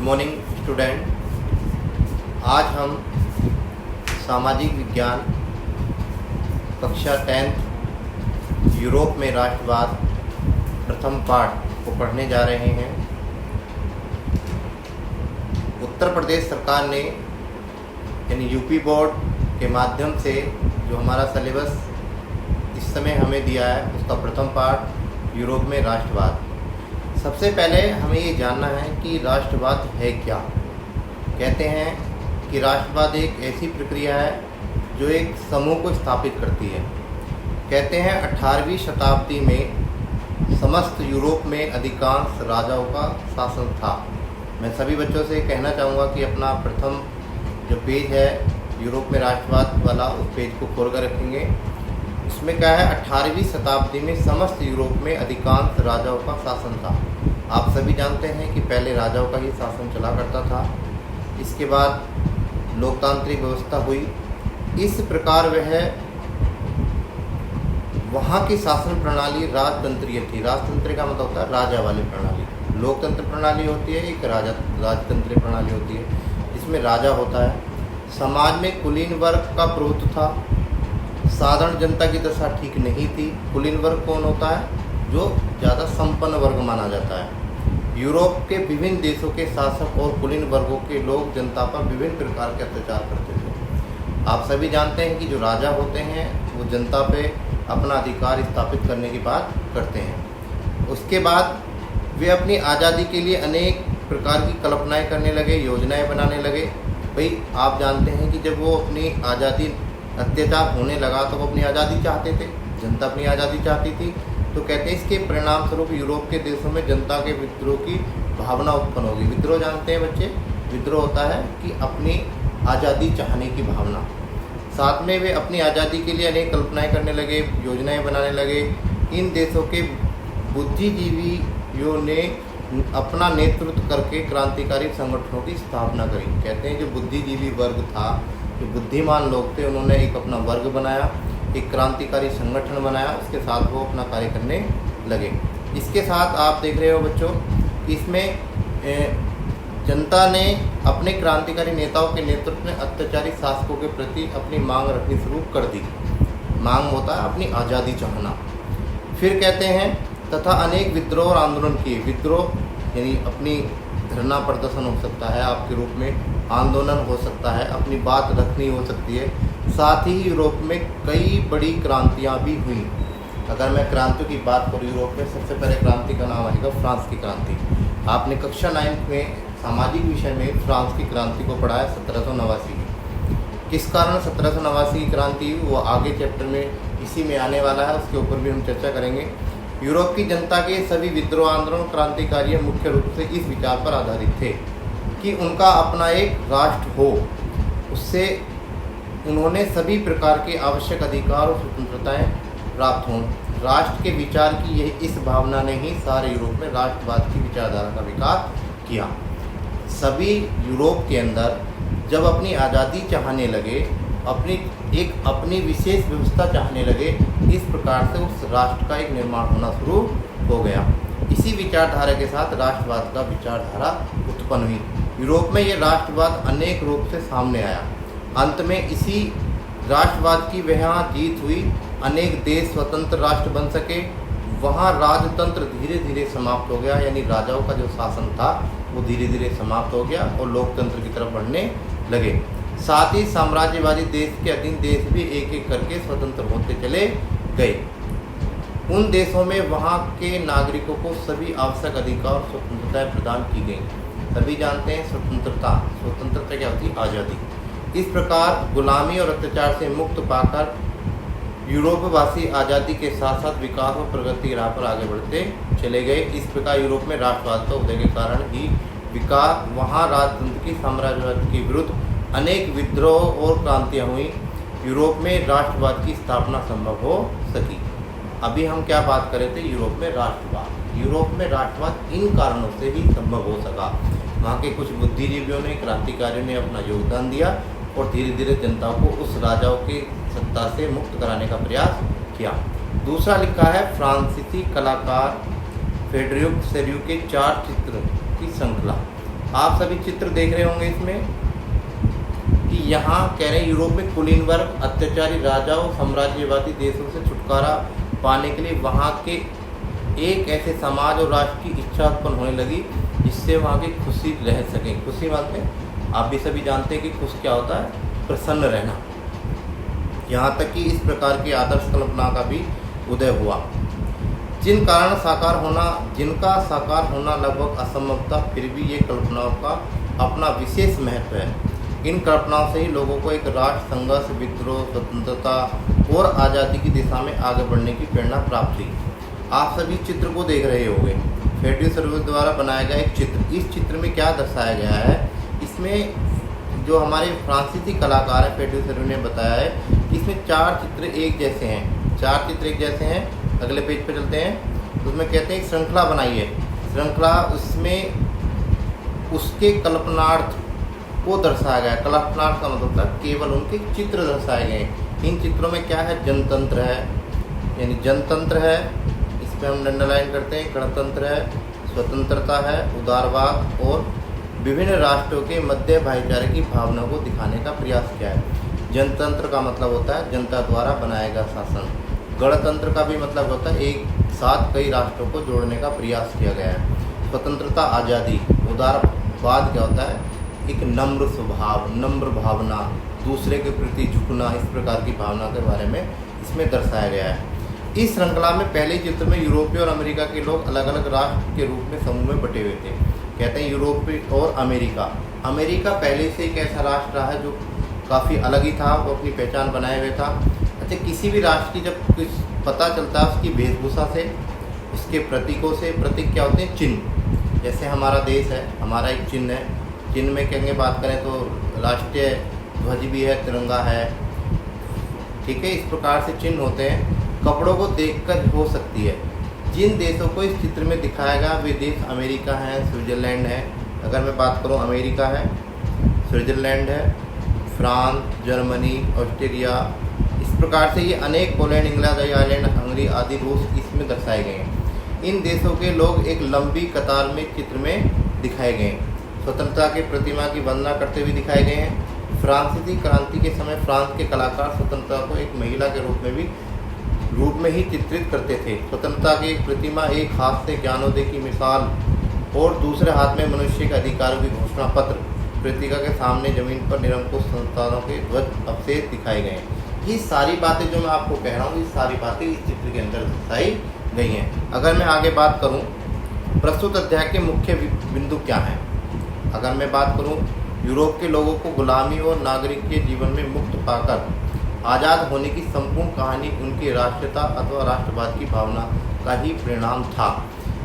Morning student. आज हम सामाजिक विज्ञान कक्षा 10th यूरोप में राष्ट्रवाद प्रथम पाठ को पढ़ने जा रहे हैं। उत्तर प्रदेश सरकार ने यानी यूपी बोर्ड के माध्यम से जो हमारा सिलेबस इस समय हमें दिया है उसका प्रथम पाठ यूरोप में राष्ट्रवाद। सबसे पहले हमें ये जानना है कि राष्ट्रवाद है क्या। कहते हैं कि राष्ट्रवाद एक ऐसी प्रक्रिया है जो एक समूह को स्थापित करती है। कहते हैं 18वीं शताब्दी में समस्त यूरोप में अधिकांश राजाओं का शासन था। मैं सभी बच्चों से कहना चाहूँगा कि अपना प्रथम जो पेज है यूरोप में राष्ट्रवाद वाला उस पेज को खोल कर रखेंगे। इसमें क्या है, 18वीं शताब्दी में समस्त यूरोप में अधिकांश राजाओं का शासन था। आप सभी जानते हैं कि पहले राजाओं का ही शासन चला करता था। इसके बाद लोकतांत्रिक व्यवस्था हुई। इस प्रकार वहाँ की शासन प्रणाली राजतंत्रीय थी। राजतंत्र का मतलब होता है राजा वाली प्रणाली। लोकतंत्र प्रणाली होती है, एक राजतंत्रीय प्रणाली होती है जिसमें राजा होता है। समाज में कुलीन वर्ग का प्रभुत्व था। साधारण जनता की दशा ठीक नहीं थी। कुलीन वर्ग कौन होता है? जो ज़्यादा संपन्न वर्ग माना जाता है। यूरोप के विभिन्न देशों के शासक और कुलीन वर्गों के लोग जनता पर विभिन्न प्रकार के अत्याचार करते थे। आप सभी जानते हैं कि जो राजा होते हैं वो जनता पे अपना अधिकार स्थापित करने की बात करते हैं। उसके बाद वे अपनी आज़ादी के लिए अनेक प्रकार की कल्पनाएं करने लगे, योजनाएं बनाने लगे। भाई आप जानते हैं कि जब वो अपनी आज़ादी अत्याचार होने लगा तो वो अपनी आज़ादी चाहते थे, जनता अपनी आज़ादी चाहती थी। तो कहते हैं इसके परिणाम स्वरूप यूरोप के देशों में जनता के विद्रोह की भावना उत्पन्न होगी। विद्रोह जानते हैं बच्चे? विद्रोह होता है कि अपनी आज़ादी चाहने की भावना। साथ में वे अपनी आज़ादी के लिए अनेक कल्पनाएं करने लगे, योजनाएं बनाने लगे। इन देशों के बुद्धिजीवियों ने अपना नेतृत्व करके क्रांतिकारी संगठनों की स्थापना करी। कहते हैं जो बुद्धिजीवी वर्ग था, जो बुद्धिमान लोग थे, उन्होंने एक अपना वर्ग बनाया, एक क्रांतिकारी संगठन बनाया, उसके साथ वो अपना कार्य करने लगे। इसके साथ आप देख रहे हो बच्चों कि इसमें जनता ने अपने क्रांतिकारी नेताओं के नेतृत्व में अत्याचारी शासकों के प्रति अपनी मांग रखनी शुरू कर दी। मांग होता है अपनी आज़ादी चाहना। फिर कहते हैं तथा अनेक विद्रोह और आंदोलन किए। विद्रोह यानी अपनी धरना प्रदर्शन हो सकता है आपके रूप में, आंदोलन हो सकता है, अपनी बात रखनी हो सकती है। साथ ही यूरोप में कई बड़ी क्रांतियाँ भी हुई। अगर मैं क्रांतियों की बात करूँ यूरोप में, सबसे पहले क्रांति का नाम आएगा फ्रांस की क्रांति। आपने कक्षा 9 में सामाजिक विषय में फ्रांस की क्रांति को पढ़ा है 1789 की। किस कारण 1789 की क्रांति हुई वो आगे चैप्टर में इसी में आने वाला है, उसके ऊपर भी हम चर्चा करेंगे। यूरोप की जनता के सभी विद्रोह आंदोलन क्रांतिकारी मुख्य रूप से इस विचार पर आधारित थे कि उनका अपना एक राष्ट्र हो, उससे उन्होंने सभी प्रकार के आवश्यक अधिकार और स्वतंत्रताएं प्राप्त हों। राष्ट्र के विचार की यही इस भावना ने ही सारे यूरोप में राष्ट्रवाद की विचारधारा का विकास किया। सभी यूरोप के अंदर जब अपनी आज़ादी चाहने लगे, अपनी विशेष व्यवस्था चाहने लगे, इस प्रकार से उस राष्ट्र का एक निर्माण होना शुरू हो गया। इसी विचारधारा के साथ राष्ट्रवाद का विचारधारा उत्पन्न हुई। यूरोप में ये राष्ट्रवाद अनेक रूप से सामने आया। अंत में इसी राष्ट्रवाद की वहाँ जीत हुई। अनेक देश स्वतंत्र राष्ट्र बन सके। वहाँ राजतंत्र धीरे धीरे समाप्त हो गया, यानी राजाओं का जो शासन था वो धीरे धीरे समाप्त हो गया और लोकतंत्र की तरफ बढ़ने लगे। साथ ही साम्राज्यवादी देश के अधीन देश भी एक एक करके स्वतंत्र होते चले गए। उन देशों में वहाँ के नागरिकों को सभी आवश्यक अधिकार और स्वतंत्रताएं प्रदान की गई। सभी जानते हैं स्वतंत्रता क्या होती है? आज़ादी। इस प्रकार गुलामी और अत्याचार से मुक्त पाकर यूरोपवासी आज़ादी के साथ साथ विकास और प्रगति की राह पर आगे बढ़ते चले गए। इस प्रकार यूरोप में राष्ट्रवाद का उदय के कारण ही विकास, वहाँ राजतंत्र की साम्राज्यवाद के विरुद्ध अनेक विद्रोह और क्रांतियाँ हुई। यूरोप में राष्ट्रवाद की स्थापना संभव हो सकी। अभी हम क्या बात कर रहे थे? यूरोप में राष्ट्रवाद। यूरोप में राष्ट्रवाद इन कारणों से ही संभव हो सका। वहाँ के कुछ बुद्धिजीवियों ने, क्रांतिकारियों ने अपना योगदान दिया और धीरे धीरे जनता को उस राजाओं की सत्ता से मुक्त कराने का प्रयास किया। दूसरा लिखा है फ्रांसीसी कलाकार फेडरिक सेरियू के 4 चित्र की श्रृंखला। आप सभी चित्र देख रहे होंगे इसमें कि यहाँ कह रहे हैं यूरोप में कुलीन वर्ग अत्याचारी राजाओं साम्राज्यवादी देशों से छुटकारा पाने के लिए वहाँ के एक ऐसे समाज और राष्ट्र की इच्छा उत्पन्न होने लगी जिससे वहाँ की खुशी रह सके। खुशी मानते हैं, आप भी सभी जानते हैं कि खुश क्या होता है, प्रसन्न रहना। यहाँ तक कि इस प्रकार की आदर्श कल्पना का भी उदय हुआ जिनका साकार होना लगभग असंभव था, फिर भी ये कल्पनाओं का अपना विशेष महत्व है। इन कल्पनाओं से ही लोगों को एक राष्ट्र संघर्ष, विद्रोह, स्वतंत्रता और आज़ादी की दिशा में आगे बढ़ने की प्रेरणा प्राप्त हुई। आप सभी चित्र को देख रहे होंगे, फेड्रिक सरोवर द्वारा बनाया गया एक चित्र। इस चित्र में क्या दर्शाया गया है, इसमें जो हमारे फ्रांसीसी कलाकार हैं फेड्रिक सरोवर ने बताया है कि इसमें 4 चित्र एक जैसे हैं। 4 चित्र एक जैसे हैं। अगले पेज पर चलते हैं, तो उसमें कहते हैं एक श्रृंखला बनाई है। श्रृंखला, उसमें उसके कल्पनार्थ को दर्शाया गया है। कल्पनार्थ का मतलब था केवल उनके चित्र दर्शाए गए। इन चित्रों में क्या है, जनतंत्र है, यानी जनतंत्र है, इस पर हम अंडरलाइन करते हैं, गणतंत्र है, स्वतंत्रता है, उदारवाद और विभिन्न राष्ट्रों के मध्य भाईचारे की भावना को दिखाने का प्रयास किया है। जनतंत्र का मतलब होता है जनता द्वारा बनाया गया शासन। गणतंत्र का भी मतलब होता है एक साथ कई राष्ट्रों को जोड़ने का प्रयास किया गया है। स्वतंत्रता, आज़ादी। उदारवाद क्या होता है, एक नम्र स्वभाव, नम्र भावना, दूसरे के प्रति झुकना, इस प्रकार की भावना के बारे में इसमें दर्शाया गया है। इस श्रृंखला में पहले चित्र में यूरोपीय और अमेरिका के लोग अलग अलग राष्ट्र के रूप में समूह में बटे हुए थे। कहते हैं यूरोप और अमेरिका। अमेरिका पहले से एक ऐसा राष्ट्र रहा है जो काफ़ी अलग ही था, वो अपनी पहचान बनाए हुए था। अच्छा, किसी भी राष्ट्र की जब कुछ पता चलता है उसकी वेशभूषा से, उसके प्रतीकों से। प्रतीक क्या होते हैं, चिन्ह। जैसे हमारा देश है, हमारा एक चिन्ह है। चिन्ह में कहेंगे बात करें तो राष्ट्रीय ध्वज भी है, तिरंगा है, ठीक है। इस प्रकार से चिन्ह होते हैं। कपड़ों को देखकर हो सकती है। जिन देशों को इस चित्र में दिखाया गया वे देश अमेरिका है, स्विट्ज़रलैंड है। अगर मैं बात करूं, अमेरिका है, स्विट्ज़रलैंड है, फ्रांस, जर्मनी, ऑस्ट्रेलिया, इस प्रकार से ये अनेक, पोलैंड, इंग्लैंड, आयरलैंड, हंगरी आदि रूस इसमें दर्शाए गए हैं। इन देशों के लोग एक लंबी कतार में चित्र में दिखाए गए हैं। स्वतंत्रता की प्रतिमा की वंदना करते हुए दिखाए गए हैं। फ्रांसीसी क्रांति के समय फ्रांस के कलाकार स्वतंत्रता को एक महिला के रूप में ही चित्रित करते थे। स्वतंत्रता की एक प्रतिमा एक हाथ से ज्ञानोदय की मिसाल और दूसरे हाथ में मनुष्य के अधिकारों की घोषणा पत्र, पत्रिका के सामने जमीन पर निरंकुश संस्थानों के ध्वज अवशेष दिखाए गए हैं। ये सारी बातें जो मैं आपको कह रहा हूँ, ये सारी बातें इस चित्र के अंदर दर्शाई गई हैं। अगर मैं आगे बात करूँ, प्रस्तुत अध्याय के मुख्य बिंदु क्या हैं। अगर मैं बात करूँ, यूरोप के लोगों को गुलामी और नागरिक के जीवन में मुक्त पाकर आज़ाद होने की संपूर्ण कहानी उनकी राष्ट्रीयता अथवा राष्ट्रवाद की भावना का ही परिणाम था।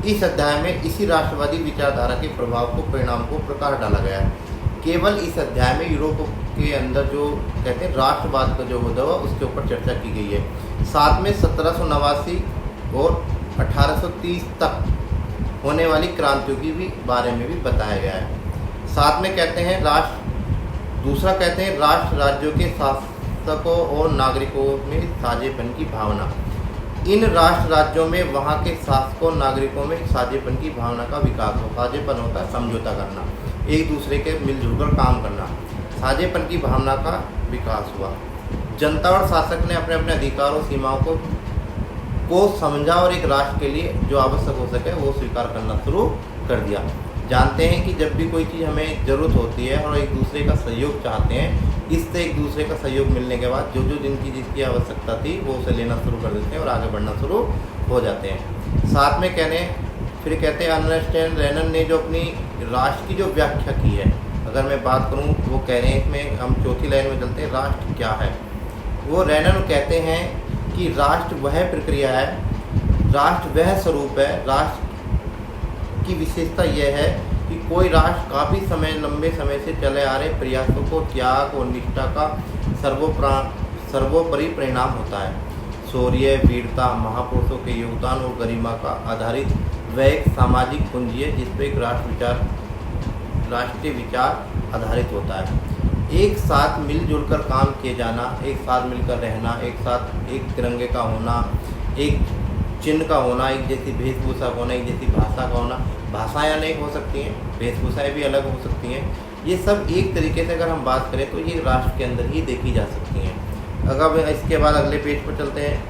इस अध्याय में इसी राष्ट्रवादी विचारधारा के प्रभाव को, परिणाम को प्रकाश डाला गया है। केवल इस अध्याय में यूरोप के अंदर जो कहते हैं राष्ट्रवाद का जो होता है उसके ऊपर चर्चा की गई है। साथ में 1789 और 1830 तक होने वाली क्रांतियों की भी बारे में भी बताया गया है। साथ में कहते हैं दूसरा कहते हैं राष्ट्र राज्यों के शासकों और नागरिकों में साझेपन की भावना। इन राष्ट्र राज्यों में वहाँ के शासकों और नागरिकों में साझेपन की भावना का विकास हो। साझेपन होता है समझौता करना, एक दूसरे के मिलजुल कर काम करना। साझेपन की भावना का विकास हुआ। जनता और शासक ने अपने अपने अधिकारों सीमाओं को समझा और एक राष्ट्र के लिए जो आवश्यक हो सके वो स्वीकार करना शुरू कर दिया। जानते हैं कि जब भी कोई चीज़ हमें ज़रूरत होती है और एक दूसरे का सहयोग चाहते हैं, इससे एक दूसरे का सहयोग मिलने के बाद जो जिसकी आवश्यकता थी वो उसे लेना शुरू कर देते हैं और आगे बढ़ना शुरू हो जाते हैं। साथ में फिर कहते हैं अर्नेस्ट रेनन ने जो अपनी राष्ट्र की जो व्याख्या की है, अगर मैं बात करूं वो कह रहे हैं, इसमें हम चौथी लाइन में चलते हैं, राष्ट्र क्या है। वो रेनन कहते हैं कि राष्ट्र वह प्रक्रिया है, राष्ट्र वह स्वरूप है, राष्ट्र की विशेषता यह है कि कोई राष्ट्र काफ़ी लंबे समय से चले आ रहे प्रयासों को, त्याग और निष्ठा का सर्वोपरि परिणाम होता है। शौर्य, वीरता, महापुरुषों के योगदान और गरिमा का आधारित वह एक सामाजिक पूंजी है जिस पर एक राष्ट्रीय विचार आधारित होता है। एक साथ मिलजुल कर काम किए जाना, एक साथ मिलकर रहना, एक साथ एक तिरंगे का होना, एक चिन्ह का होना, एक जैसी वेशभूषा का होना, एक जैसी भाषा का होना। भाषाएं अनेक हो सकती हैं, वेशभूषाएं भी अलग हो सकती हैं। ये सब एक तरीके से अगर हम बात करें तो ये राष्ट्र के अंदर ही देखी जा सकती हैं। अगर इसके बाद अगले पेज पर चलते हैं।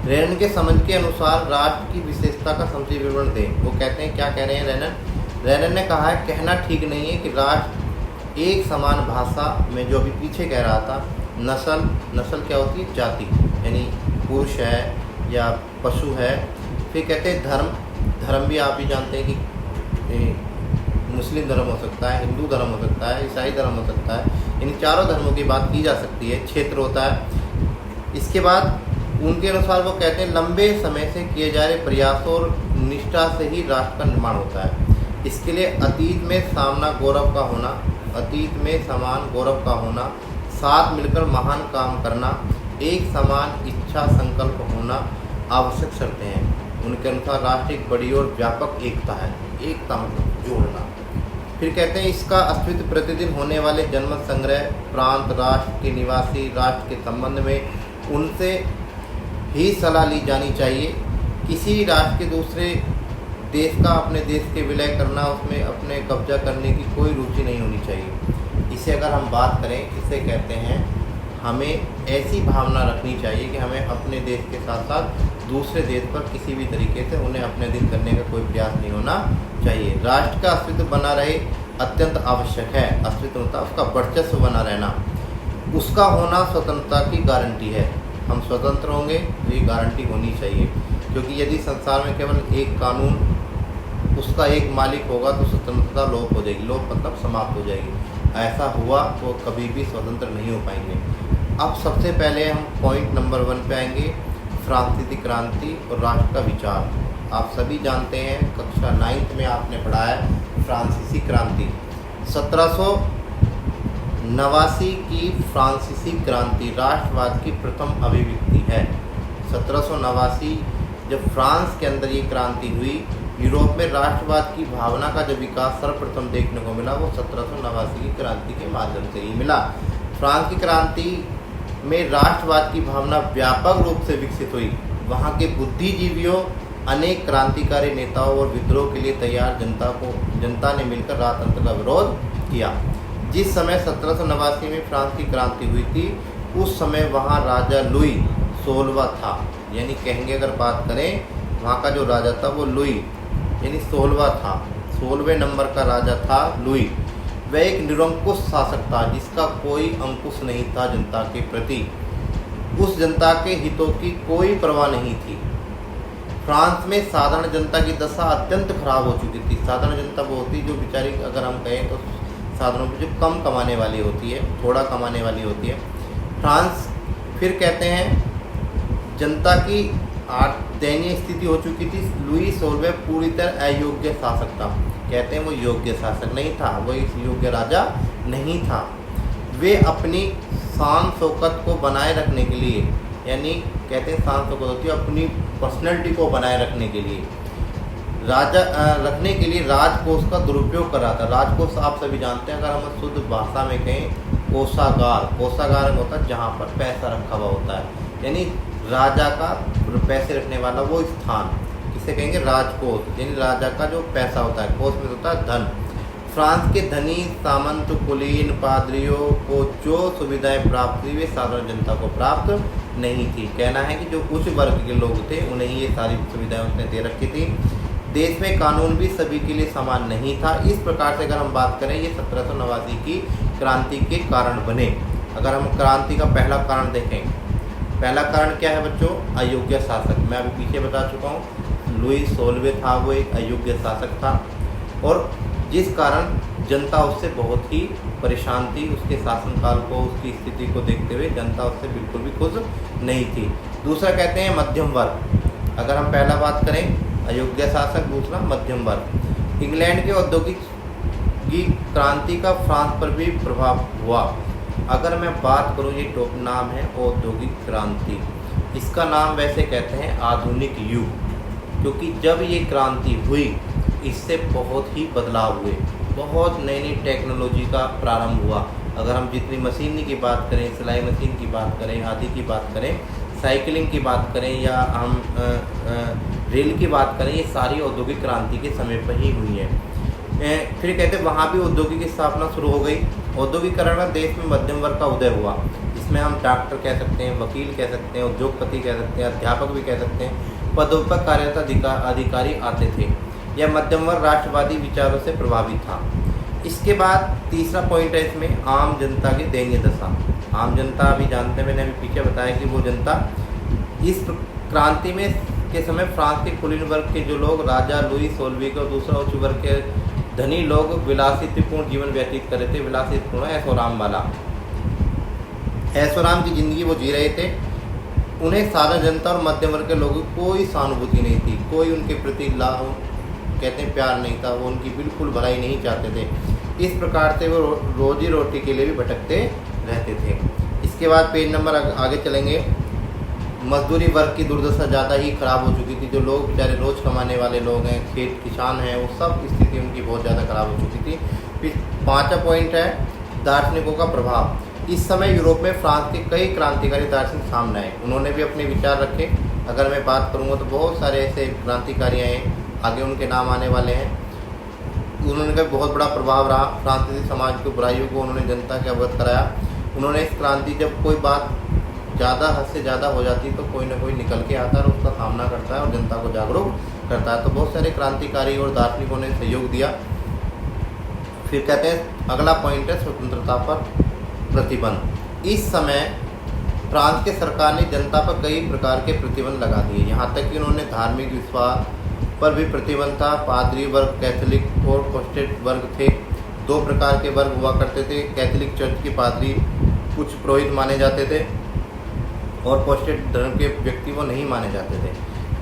रेनन के समझ के अनुसार राष्ट्र की विशेषता का संक्षिप्त विवरण दें। वो कहते हैं, क्या कह रहे हैं रेनन ने कहा है, कहना ठीक नहीं है कि राष्ट्र एक समान भाषा में, जो अभी पीछे कह रहा था, नस्ल क्या होती है, जाति, यानी पुरुष है या पशु है। फिर कहते हैं धर्म भी आप भी जानते हैं कि मुस्लिम धर्म हो सकता है, हिंदू धर्म हो सकता है, ईसाई धर्म हो सकता है। इन चारों धर्मों की बात की जा सकती है। क्षेत्र होता है। इसके बाद उनके अनुसार वो कहते हैं, लंबे समय से किए जा रहे प्रयासों और निष्ठा से ही राष्ट्र का निर्माण होता है। इसके लिए अतीत में समान गौरव का होना, साथ मिलकर महान काम करना, एक समान इच्छा संकल्प होना आवश्यक शर्तें हैं। उनके अनुसार राष्ट्र एक बड़ी और व्यापक एकता है। एकता मतलब जोड़ना। फिर कहते हैं, इसका अस्तित्व प्रतिदिन होने वाले जनमत संग्रह, प्रांत राष्ट्र के निवासी राष्ट्र के संबंध में उनसे ही सलाह ली जानी चाहिए। किसी राष्ट्र के दूसरे देश का अपने देश के विलय करना, उसमें अपने कब्जा करने की कोई रुचि नहीं होनी चाहिए। इसे अगर हम बात करें, इसे कहते हैं, हमें ऐसी भावना रखनी चाहिए कि हमें अपने देश के साथ साथ दूसरे देश पर किसी भी तरीके से उन्हें अपने अधीन करने का कोई प्रयास नहीं होना चाहिए। राष्ट्र का अस्तित्व बना रहे अत्यंत आवश्यक है। अस्तित्व होता है उसका वर्चस्व बना रहना, उसका होना स्वतंत्रता की गारंटी है। हम स्वतंत्र होंगे तो ये गारंटी होनी चाहिए, क्योंकि यदि संसार में केवल एक कानून, उसका एक मालिक होगा तो स्वतंत्रता लोप हो जाएगी। लोप मतलब समाप्त हो जाएगी। ऐसा हुआ तो कभी भी स्वतंत्र नहीं हो पाएंगे। अब सबसे पहले हम पॉइंट नंबर 1 पे आएंगे, फ्रांसीसी क्रांति और राष्ट्र का विचार। आप सभी जानते हैं, कक्षा 9th में आपने पढ़ा है फ्रांसीसी क्रांति। 1789 की फ्रांसीसी क्रांति राष्ट्रवाद की प्रथम अभिव्यक्ति है। 1789 जब फ्रांस के अंदर ये क्रांति हुई, यूरोप में राष्ट्रवाद की भावना का जब विकास सर्वप्रथम देखने को मिला, वो 1789 की क्रांति के माध्यम से ही मिला। फ्रांस की क्रांति में राष्ट्रवाद की भावना व्यापक रूप से विकसित हुई। वहाँ के बुद्धिजीवियों, अनेक क्रांतिकारी नेताओं और विद्रोह के लिए तैयार जनता ने मिलकर राजतंत्र का विरोध किया। जिस समय 1789 में फ्रांस की क्रांति हुई थी, उस समय वहाँ राजा लुई 16वां था। यानी कहेंगे, अगर बात करें, वहाँ का जो राजा था वो लुई यानी 16वां था। 16वें नंबर का राजा था लुई। वह एक निरंकुश शासक था, जिसका कोई अंकुश नहीं था जनता के प्रति। उस जनता के हितों की कोई परवाह नहीं थी। फ्रांस में साधारण जनता की दशा अत्यंत खराब हो चुकी थी। साधारण जनता वो होती जो बेचारी, अगर हम कहें तो साधारणों की जो कम कमाने वाली होती है, थोड़ा कमाने वाली होती है। फ्रांस, फिर कहते हैं, जनता की दयनीय स्थिति हो चुकी थी। लुई 16वें पूरी तरह अयोग्य शासक था। कहते हैं वो योग्य शासक नहीं था, वो इस योग्य राजा नहीं था। वे अपनी शान शौकत को बनाए रखने के लिए, यानी कहते हैं शान शौकत होती है अपनी पर्सनैलिटी को बनाए रखने के लिए, राजकोष का दुरुपयोग कर रहा था। राजकोष आप सभी जानते हैं, अगर हम शुद्ध भाषा में कहें, कोषागार होता है जहाँ पर पैसा रखा हुआ होता है, यानी राजा का पैसे रखने वाला वो स्थान, किसे कहेंगे, राजकोष, यानी राजा का जो पैसा होता है, कोष में होता है धन। फ्रांस के धनी सामंत, कुलीन, पादरियों को जो सुविधाएं प्राप्त हुई, वे साधारण जनता को प्राप्त नहीं थी। कहना है कि जो उच्च वर्ग के लोग थे, उन्हें ये सारी सुविधाएं उसने दे रखी थी। देश में कानून भी सभी के लिए समान नहीं था। इस प्रकार से अगर हम बात करें, ये 1789 की क्रांति के कारण बने। अगर हम क्रांति का पहला कारण देखें, पहला कारण क्या है बच्चों, अयोग्य शासक। मैं अभी पीछे बता चुका हूँ, लुई 16वें था, वो एक अयोग्य शासक था, और जिस कारण जनता उससे बहुत ही परेशान थी। उसके शासनकाल को, उसकी स्थिति को देखते हुए जनता उससे बिल्कुल भी खुश नहीं थी। दूसरा कहते हैं मध्यम वर्ग। अगर हम पहला बात करें, अयोग्य शासक, दूसरा मध्यम वर्ग। इंग्लैंड के औद्योगिक की क्रांति का फ्रांस पर भी प्रभाव हुआ। अगर मैं बात करूं, ये टॉप नाम है औद्योगिक क्रांति। इसका नाम वैसे कहते हैं आधुनिक युग, क्योंकि जब ये क्रांति हुई, इससे बहुत ही बदलाव हुए, बहुत नई नई टेक्नोलॉजी का प्रारंभ हुआ। अगर हम जितनी मशीनी की बात करें, सिलाई मशीन की बात करें, आदि की बात करें, साइकिलिंग की बात करें या हम रेल की बात करें, ये सारी औद्योगिक क्रांति के समय पर ही हुई है। फिर कहते हैं वहाँ भी औद्योगिक की स्थापना शुरू हो गई। औद्योगिकरण में देश में मध्यम वर्ग का उदय हुआ। इसमें हम डॉक्टर कह सकते हैं, वकील कह सकते हैं, उद्योगपति कह सकते हैं, अध्यापक भी कह सकते हैं, पदों पर कार्यरत अधिकारी आते थे। यह मध्यम वर्ग राष्ट्रवादी विचारों से प्रभावित था। इसके बाद तीसरा पॉइंट है इसमें, आम जनता की दयनीय दशा। आम जनता अभी जानते हैं, मैंने अभी पीछे बताया कि वो जनता इस क्रांति में के समय फ्रांस के कुलीन वर्ग के जो लोग, राजा लुई 16वीं और दूसरा उच्च वर्ग के धनी लोग विलासितापूर्ण जीवन व्यतीत कर रहे थे। विलासितापूर्ण ऐशोआराम वाला, ऐशोआराम की जिंदगी वो जी रहे थे। उन्हें साधारण जनता और मध्यम वर्ग के लोगों की कोई सहानुभूति नहीं थी, कोई उनके प्रति कहते हैं प्यार नहीं था, वो उनकी बिल्कुल भलाई नहीं चाहते थे। इस प्रकार से वो रोजी रोटी के लिए भी भटकते रहते थे। इसके बाद पेज नंबर आगे चलेंगे। मजदूरी वर्ग की दुर्दशा ज़्यादा ही खराब हो चुकी थी। जो लोग बेचारे रोज़ कमाने वाले लोग हैं, खेत किसान हैं, वो सब स्थिति उनकी बहुत ज़्यादा खराब हो चुकी थी। फिर पाँचवा पॉइंट है दार्शनिकों का प्रभाव। इस समय यूरोप में फ्रांस के कई क्रांतिकारी दार्शनिक सामने आए, उन्होंने भी अपने विचार रखे। अगर मैं बात करूँगा तो बहुत सारे ऐसे क्रांतिकारी आए, आगे उनके नाम आने वाले हैं। उन्होंने का बहुत बड़ा प्रभाव रहा। फ्रांसीसी समाज की बुराइयों को उन्होंने जनता के अवगत कराया। उन्होंने इस क्रांति, जब कोई बात ज़्यादा हद से ज़्यादा हो जाती तो कोई ना कोई निकल के आता है और उसका सामना करता है और जनता को जागरूक करता है। तो बहुत सारे क्रांतिकारी और दार्शनिकों ने सहयोग दिया। फिर कहते हैं अगला पॉइंट है स्वतंत्रता पर प्रतिबंध। इस समय फ्रांस के सरकार ने जनता पर कई प्रकार के प्रतिबंध लगा दिए, यहाँ तक कि उन्होंने धार्मिक विश्वास पर भी प्रतिबंध था। पादरी वर्ग, कैथोलिक और प्रोटेस्टेंट वर्ग थे। दो प्रकार के वर्ग हुआ करते थे। कैथोलिक चर्च के पादरी कुछ पुरोहित माने जाते थे और प्रोटेस्टेंट धर्म के व्यक्ति वो नहीं माने जाते थे।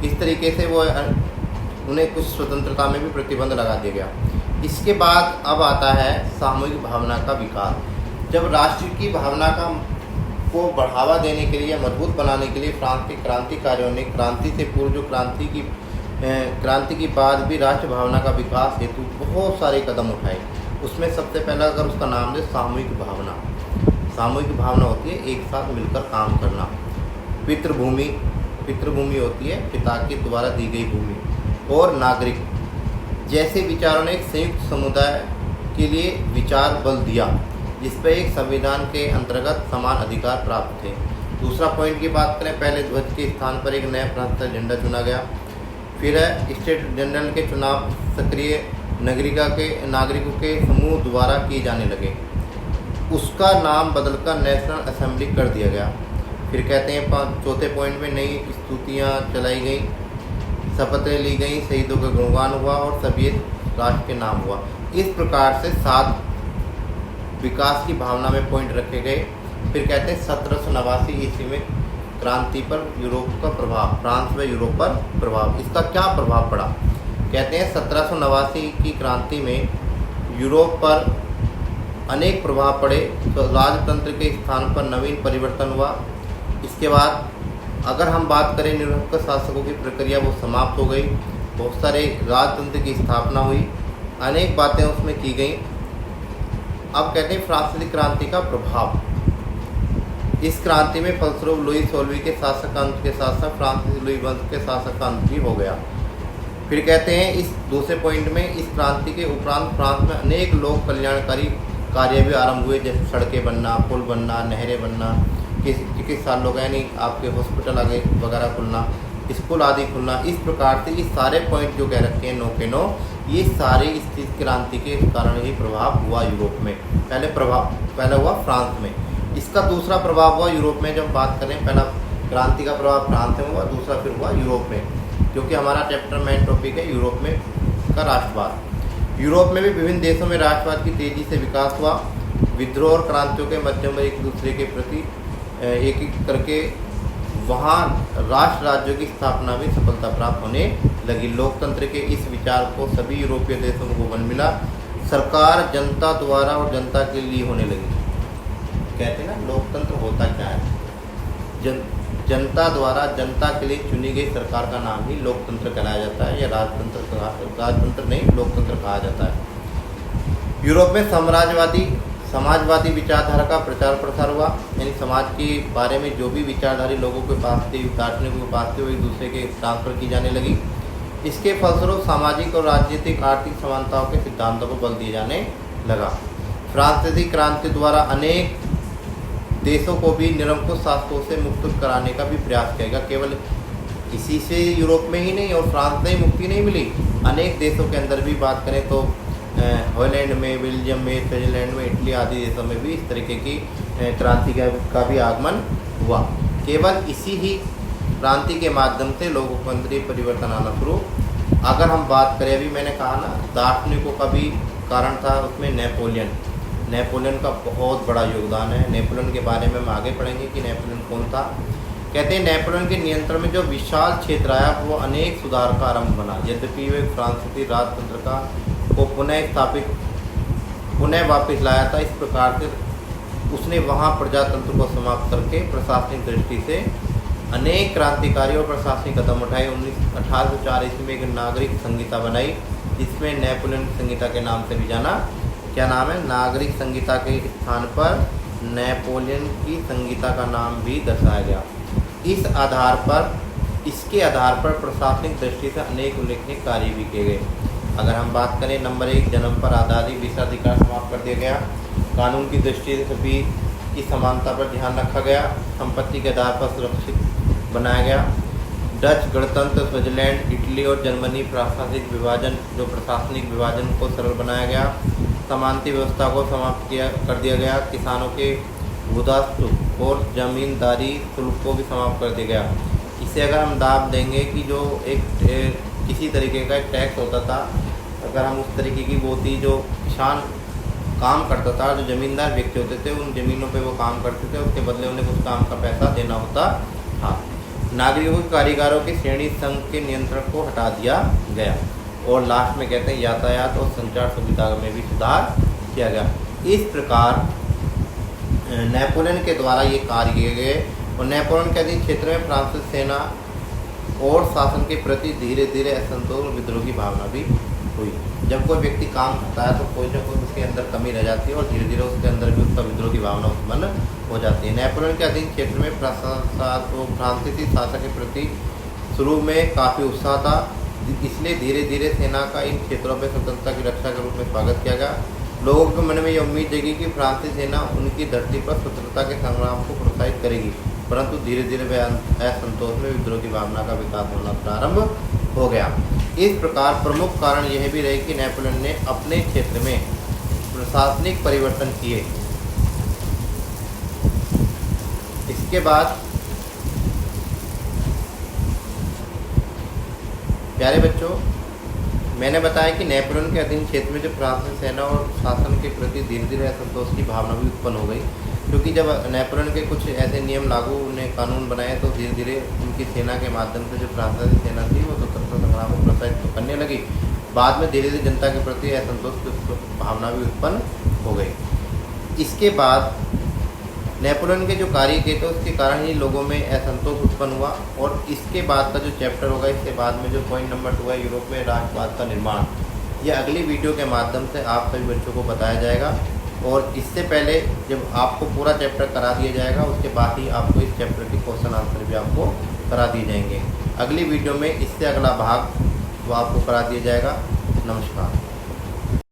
इस तरीके से वो उन्हें कुछ स्वतंत्रता में भी प्रतिबंध लगा दिया गया। इसके बाद अब आता है सामूहिक भावना का विकास। जब राष्ट्र की भावना को बढ़ावा देने के लिए, मजबूत बनाने के लिए फ्रांस के क्रांतिकारियों ने क्रांति से पूर्व जो क्रांति की बाद भी राष्ट्र भावना का विकास हेतु बहुत सारे कदम उठाए। उसमें सबसे पहला अगर उसका नाम है सामूहिक भावना। सामूहिक भावना होती है एक साथ मिलकर काम करना। पितृभूमि होती है पिता के द्वारा दी गई भूमि। और नागरिक जैसे विचारों ने एक संयुक्त समुदाय के लिए विचार बल दिया, जिस पर एक संविधान के अंतर्गत समान अधिकार प्राप्त थे। दूसरा पॉइंट की बात करें, पहले ध्वज के स्थान पर एक नया प्रांतीय झंडा चुना गया। फिर है स्टेट जनरल के चुनाव सक्रिय नागरिकों के समूह द्वारा किए जाने लगे। उसका नाम बदलकर नेशनल असेंबली कर दिया गया। फिर कहते हैं चौथे पॉइंट में नई स्तुतियाँ चलाई गई, शपथें ली गई, शहीदों का गुणगान हुआ और सभी राष्ट्र के नाम हुआ। इस प्रकार से 7 विकास की भावना में पॉइंट रखे गए। फिर कहते हैं 1789 ईस्वी में क्रांति पर यूरोप का प्रभाव, फ्रांस व यूरोप पर प्रभाव। इसका क्या प्रभाव पड़ा? कहते हैं 1789 की क्रांति में यूरोप पर अनेक प्रभाव पड़े। तो राजतंत्र के स्थान पर नवीन परिवर्तन हुआ। इसके बाद अगर हम बात करें निरंकुश शासकों की प्रक्रिया, वो समाप्त हो गई। बहुत सारे राजतंत्र की स्थापना हुई, अनेक बातें उसमें की गई। अब कहते हैं फ्रांसीसी क्रांति का प्रभाव। इस क्रांति में फलस्वरूप लुई 16वीं के शासक अंत के साथ साथ फ्रांसीसी लुई वंश के शासक अंत भी हो गया। फिर कहते हैं इस दूसरे पॉइंट में, इस क्रांति के उपरांत फ्रांस में अनेक लोक कल्याणकारी कार्य भी आरंभ हुए, जैसे सड़कें बनना, पुल बनना, नहरें बनना, चिकित्सा लोग यानी आपके हॉस्पिटल आगे वगैरह खुलना, स्कूल आदि खुलना। इस प्रकार से ये सारे पॉइंट जो कह रखे हैं 9 के 9, ये सारे इस क्रांति के कारण ही प्रभाव हुआ यूरोप में। पहला हुआ फ्रांस में, इसका दूसरा प्रभाव हुआ यूरोप में। जब बात करें, पहला क्रांति का प्रभाव फ्रांस में हुआ, दूसरा फिर हुआ यूरोप में, क्योंकि हमारा चैप्टर मेन टॉपिक है यूरोप में का राष्ट्रवाद। यूरोप में भी विभिन्न देशों में राष्ट्रवाद की तेजी से विकास हुआ। विद्रोह और क्रांतियों के माध्यम एक दूसरे के प्रति एक करके वहाँ राष्ट्र राज्यों की स्थापना भी सफलता प्राप्त होने लगी। लोकतंत्र के इस विचार को सभी यूरोपीय देशों को बन मिला। सरकार जनता द्वारा और जनता के लिए होने लगी। कहते हैं ना, लोकतंत्र होता क्या है? जनता द्वारा जनता के लिए चुनी गई सरकार का नाम ही लोकतंत्र कहलाया जाता है, या राजतंत्र नहीं, लोकतंत्र कहा जाता है। यूरोप में समाजवादी विचारधारा का प्रचार प्रसार हुआ, यानी समाज के बारे में जो भी विचारधारी लोगों के पास थी, दार्शनिकों के पास थे, वो एक दूसरे के ट्रांसफर की जाने लगी। इसके फलस्वरूप सामाजिक और राजनीतिक आर्थिक समानताओं के सिद्धांतों को बल दिए जाने लगा। फ्रांसीसी क्रांति द्वारा अनेक देशों को भी निरंकुश शासकों से मुक्त कराने का भी प्रयास किया गया। केवल इसी से यूरोप में ही नहीं और फ्रांस में ही मुक्ति नहीं मिली, अनेक देशों के अंदर भी बात करें तो हॉलैंड में, बेल्जियम में, स्विट्जरलैंड में, इटली आदि देशों में भी इस तरीके की क्रांति का भी आगमन हुआ। केवल इसी ही क्रांति के माध्यम से लोगों के अंदर परिवर्तन आना शुरू। अगर हम बात करें, अभी मैंने कहा ना दार्शनिकों का भी कारण था उसमें नेपोलियन का बहुत बड़ा योगदान है। नेपोलियन के बारे में हम आगे पढ़ेंगे कि नेपोलियन कौन था। कहते हैं नेपोलियन के नियंत्रण में जो विशाल क्षेत्र आया वो अनेक सुधार का आरंभ बना। यद्यपि वे फ्रांसीसी राजतंत्र को पुनः वापस लाया था। इस प्रकार से उसने वहाँ प्रजातंत्र को समाप्त करके प्रशासनिक दृष्टि से अनेक क्रांतिकारी और प्रशासनिक कदम उठाए। 1804 ईस्वी में एक नागरिक संहिता बनाई, जिसमें नेपोलियन संहिता के नाम से भी जाना। क्या नाम है? नागरिक संहिता के स्थान पर नेपोलियन की संहिता का नाम भी दर्शाया गया। इसके आधार पर प्रशासनिक दृष्टि से अनेक उल्लेखनीय कार्य भी किए गए। अगर हम बात करें, नंबर 1, जन्म पर आज़ादी, विशेषाधिकार समाप्त कर दिया गया। कानून की दृष्टि से सभी की समानता पर ध्यान रखा गया। संपत्ति के आधार पर सुरक्षित बनाया गया। डच गणतंत्र, स्विट्जरलैंड, इटली और जर्मनी प्रशासनिक विभाजन को सरल बनाया गया। समानता व्यवस्था को समाप्त कर दिया गया। किसानों के भूदास्व और जमींदारी शुल्क को भी समाप्त कर दिया गया। इसे अगर हम दाब देंगे कि जो एक किसी तरीके का टैक्स होता था, अगर हम उस तरीके की वो थी जो किसान काम करता था, जो ज़मींदार व्यक्ति होते थे उन ज़मीनों पे वो काम करते थे, उसके बदले उन्हें कुछ काम का पैसा देना होता था। नागरिकों के कारीगरों के श्रेणी संघ के नियंत्रण को हटा दिया गया और लास्ट में कहते हैं यातायात और संचार सुविधा में भी सुधार किया गया। इस प्रकार नेपोलियन के द्वारा ये कार्य किए गए और नेपोलियन के अधीन क्षेत्र में फ्रांसीसी सेना और शासन के प्रति धीरे धीरे असंतोष और विद्रोह की भावना भी हुई। जब कोई व्यक्ति काम करता है तो कोई ना कोई उसके अंदर कमी रह जाती है और धीरे धीरे उसके अंदर भी उसका विद्रोह की भावना उत्पन्न हो जाती है। नेपोलियन के अधीन क्षेत्र में फ्रांसीसी शासक के प्रति शुरू में काफ़ी उत्साह था, इसलिए धीरे धीरे सेना का इन क्षेत्रों पर स्वतंत्रता की रक्षा के रूप में स्वागत किया गया। लोगों के मन में यह उम्मीद जगी कि फ्रांसीसी सेना उनकी धरती पर स्वतंत्रता के संग्राम को प्रोत्साहित करेगी, परंतु धीरे धीरे वे असंतोष में विद्रोह की भावना का विकास होना प्रारंभ हो गया। इस प्रकार प्रमुख कारण यह भी रहे कि नेपोलियन ने अपने क्षेत्र में प्रशासनिक परिवर्तन किए। इसके बाद प्यारे बच्चों, मैंने बताया कि नेपोलियन के अधीन क्षेत्र में जो फ्रांसीसी सेना और शासन के प्रति धीरे धीरे असंतोष की भावना भी उत्पन्न हो गई, क्योंकि जब नेपोलियन के कुछ ऐसे नियम लागू, उन्हें कानून बनाए, तो धीरे धीरे उनकी सेना के माध्यम से जो फ्रांसीसी सेना थी वो स्वतंत्रता संग्राम को प्रोत्साहित तो करने लगी। बाद में धीरे धीरे जनता के प्रति असंतोष की भावना भी उत्पन्न हो गई। इसके बाद नेपोलियन के जो कार्य किए थे उसके कारण ही लोगों में असंतोष उत्पन्न हुआ। और इसके बाद का जो चैप्टर होगा, इसके बाद में जो पॉइंट नंबर 2 है, यूरोप में राष्ट्रवाद का निर्माण, ये अगली वीडियो के माध्यम से आप सभी बच्चों को बताया जाएगा। और इससे पहले जब आपको पूरा चैप्टर करा दिया जाएगा, उसके बाद ही आपको इस चैप्टर के क्वेश्चन आंसर भी आपको करा दिए जाएंगे। अगली वीडियो में इससे अगला भाग वो आपको करा दिया जाएगा। नमस्कार।